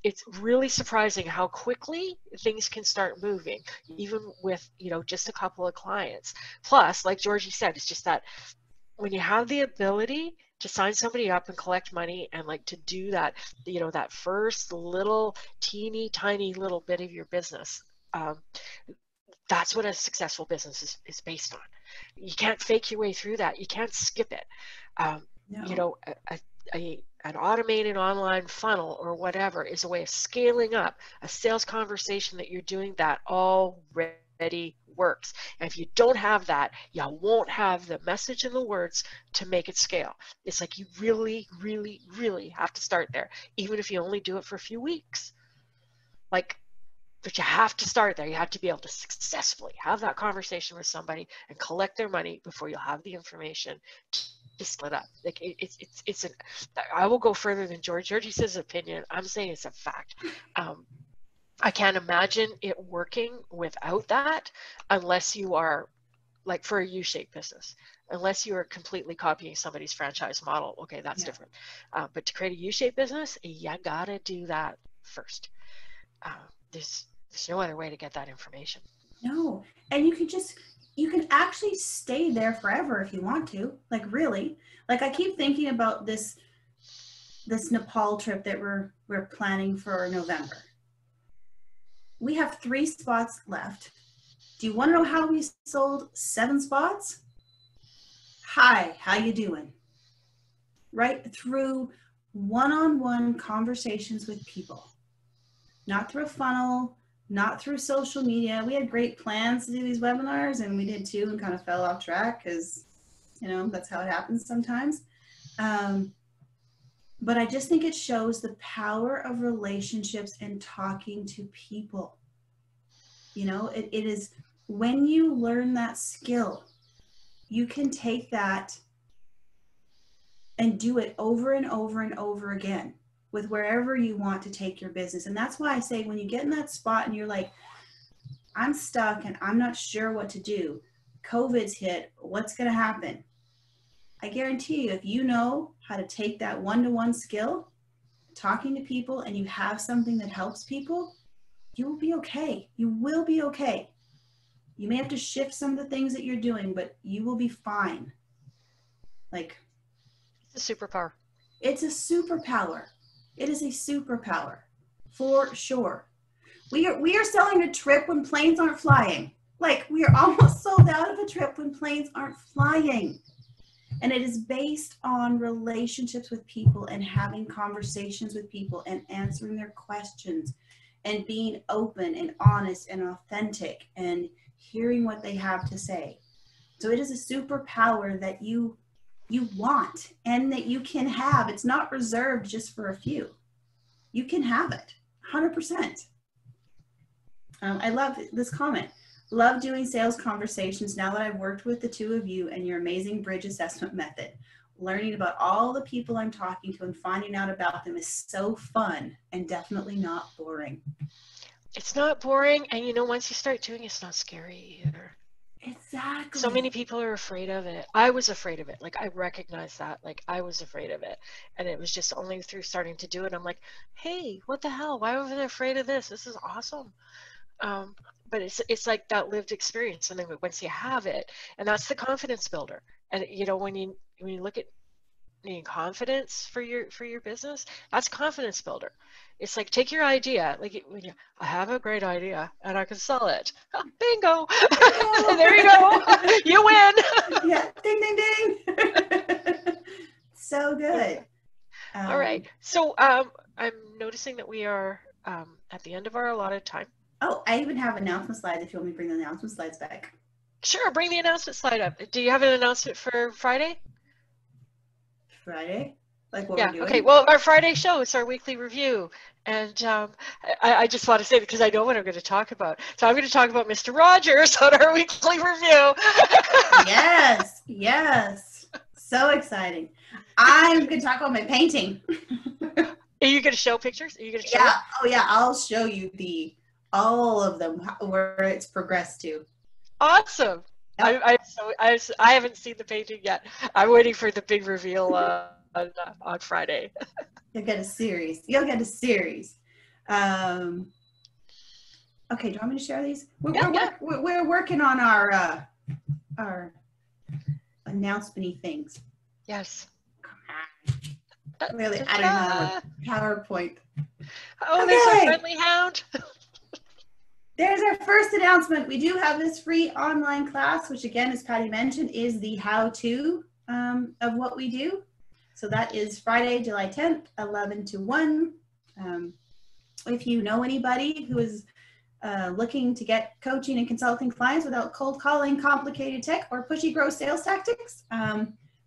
[SPEAKER 2] it's really surprising how quickly things can start moving, even with, just a couple of clients. Plus, like Georgie said, it's just that when you have the ability to sign somebody up and collect money and like to do that, that first little teeny tiny little bit of your business, that's what a successful business is based on. You can't fake your way through that. You can't skip it.
[SPEAKER 1] No.
[SPEAKER 2] An automated online funnel or whatever is a way of scaling up a sales conversation that you're doing that already works. And if you don't have that, you won't have the message and the words to make it scale. It's like you really, really, really have to start there, even if you only do it for a few weeks. But you have to start there. You have to be able to successfully have that conversation with somebody and collect their money before you'll have the information to split up. Like I will go further than George. Georgie says opinion. I'm saying it's a fact. I can't imagine it working without that unless you are, like, for a U-shaped business, unless you are completely copying somebody's franchise model. Okay, that's different. But to create a U-shaped business, you gotta do that first. There's no other way to get that information.
[SPEAKER 1] No, and you can actually stay there forever if you want to. Like, really, like, I keep thinking about this Nepal trip that we're planning for November. We have 3 spots left. Do you want to know how we sold 7 spots? Hi, how you doing? Right through one-on-one conversations with people, not through a funnel, not through social media. We had great plans to do these webinars, and we did too, and kind of fell off track because, that's how it happens sometimes. But I just think it shows the power of relationships and talking to people. It is when you learn that skill, you can take that and do it over and over and over again with wherever you want to take your business. And that's why I say, when you get in that spot and you're like, I'm stuck and I'm not sure what to do, COVID's hit, what's going to happen? I guarantee you, if you know how to take that one-to-one skill, talking to people, and you have something that helps people, you will be okay. You will be okay. You may have to shift some of the things that you're doing, but you will be fine. Like,
[SPEAKER 2] it's a superpower.
[SPEAKER 1] It's a superpower. It is a superpower, for sure. We are selling a trip when planes aren't flying. Like, we are almost sold out of a trip when planes aren't flying. And it is based on relationships with people and having conversations with people and answering their questions and being open and honest and authentic and hearing what they have to say. So it is a superpower that you want and that you can have. It's not reserved just for a few. You can have it, 100%. I love this comment. Love doing sales conversations now that I've worked with the 2 of you and your amazing bridge assessment method. Learning about all the people I'm talking to and finding out about them is so fun and definitely not boring.
[SPEAKER 2] It's not boring, and once you start doing it, it's not scary either.
[SPEAKER 1] Exactly.
[SPEAKER 2] So many people are afraid of it. I was afraid of it. Like, I recognize that. Like, I was afraid of it. And it was just only through starting to do it, I'm like, hey, what the hell? Why was I afraid of this? This is awesome. But it's like that lived experience, and then once you have it, and that's the confidence builder. And when you look at needing confidence for your business, that's confidence builder. It's like, take your idea, like I have a great idea and I can sell it. Bingo! There you go. You win.
[SPEAKER 1] Yeah, ding ding ding. So good.
[SPEAKER 2] All right. So I'm noticing that we are at the end of our allotted time.
[SPEAKER 1] Oh, I even have announcement slides if you want me to bring the announcement slides back.
[SPEAKER 2] Sure, bring the announcement slide up. Do you have an announcement for Friday?
[SPEAKER 1] Friday? Like what we're doing?
[SPEAKER 2] Okay. Well, our Friday show is our weekly review. And I just want to say, because I know what I'm going to talk about. So I'm going to talk about Mr. Rogers on our weekly review.
[SPEAKER 1] Yes, yes. So exciting. I'm going to talk about my painting.
[SPEAKER 2] Are you going to show pictures? Are you going to show
[SPEAKER 1] it? Oh yeah, I'll show you all of them, where it's progressed to.
[SPEAKER 2] Awesome. Yep. I haven't seen the painting yet. I'm waiting for the big reveal on Friday.
[SPEAKER 1] You'll get a series. Okay, do you want me to share these?
[SPEAKER 2] Yeah.
[SPEAKER 1] We're working on our announcement-y things.
[SPEAKER 2] Yes.
[SPEAKER 1] Clearly, I don't have a PowerPoint.
[SPEAKER 2] Oh, there's a friendly hound.
[SPEAKER 1] There's our first announcement. We do have this free online class, which again, as Patty mentioned, is the how-to of what we do. So that is Friday, July 10th, 11 to 1. If you know anybody who is looking to get coaching and consulting clients without cold calling, complicated tech, or pushy growth sales tactics,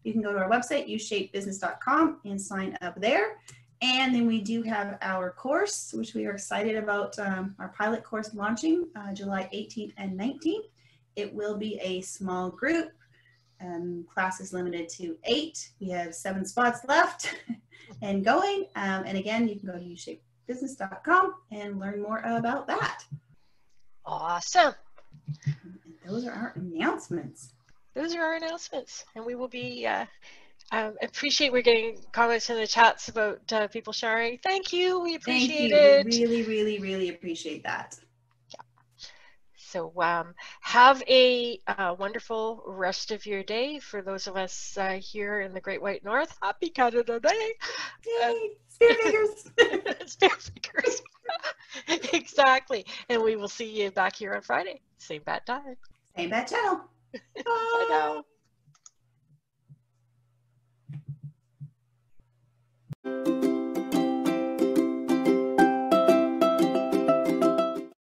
[SPEAKER 1] you can go to our website, ushapebusiness.com, and sign up there. And then we do have our course, which we are excited about, our pilot course launching July 18th and 19th. It will be a small group. Class is limited to 8. We have 7 spots left and going. And again, you can go to ushapebusiness.com and learn more about that.
[SPEAKER 2] Awesome.
[SPEAKER 1] And those are our announcements.
[SPEAKER 2] Those are our announcements. And we will be, appreciate we're getting comments in the chats about people sharing. Thank you. We appreciate it.
[SPEAKER 1] We really, really, really appreciate that.
[SPEAKER 2] Yeah. So have a wonderful rest of your day. For those of us here in the Great White North, happy Canada Day.
[SPEAKER 1] Yay! Spear fingers.
[SPEAKER 2] Spear fingers. Exactly. And we will see you back here on Friday. Same bad time.
[SPEAKER 1] Same bad channel.
[SPEAKER 2] Bye now.